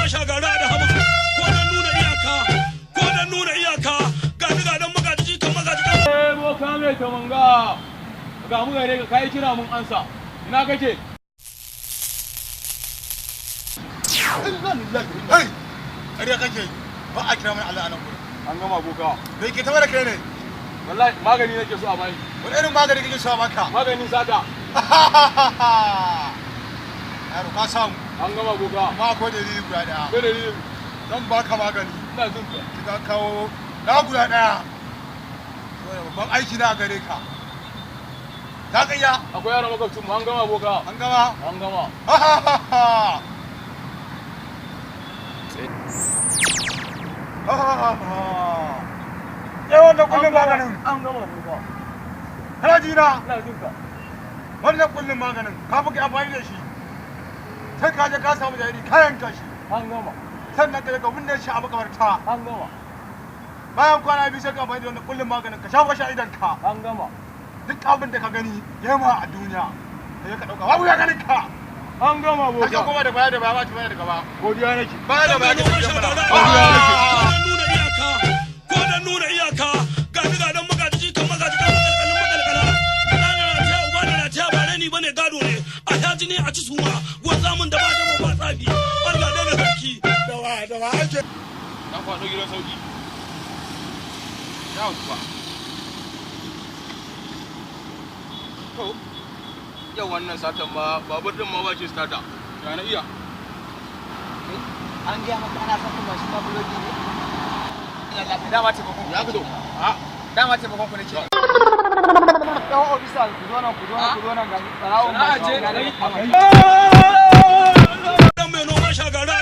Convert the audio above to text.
shagara da hama ko dan nuna iyaka ko dan nuna iyaka ga diga dan magaji kan magaji boka mai tamanga ga mu gare ka kai kira mun ansa ina kake Hey! Ariya kake ba a kira mai Allah anan gurin. An gama boka. Me ke tabar da kai ne? Wallahi magani nake so a bani. Wani irin magani kake so a baka? Maganin sata. Yaro ka samu. An gama boka. Ma akwai dalili guda daya. Kai dalili. Zan baka magani. Ina jin ka. Ka kawo na guda daya. Wani babban aiki na gare ka. Ta kayya? Akwai yaran makwabcin mu an gama boka. An gama? An gama. Wannan kullum maganin. An gama boka. Kana ji na? Ina jin ka. Wannan kullum maganin ka fi amfani da shi. Sai ka je ka samu jariri kayan kashi. An gama. Sannan ka ga binne shi a makabarta. An gama. Bayan kwana biyu sai ka amfani da wannan kullum maganin ka shafa shi a idan ka. An gama. Duk abin da ka gani yamma a duniya sai ka dauka babu ya ganin ka. An gama boka. Aka kuma da baya da baya ba ci baya da gaba. Godiya nake. Baya da baya nuna iyaka ko dan nuna iyaka ga diga dan magaji kan magaji kan kalkalin makalkala dana na ta uba da na ta ba rani bane gado ne a yaji ne a ci suma gwanza mun da ba da ba tsabi Allah da sarki da wa ake Na kwado gidan sauki. Ya uwa. To yau wannan satan ma babur din ma ba shi starter. Ya na iya. An gaya maka ana saka mashi na bulogi ne. Dama ce bakon. Ya gudu. Dama ce bakon ku nake. Yawo ofisa ku zo nan ga tsarawo Sana'a ce. ga dan mai noma shagara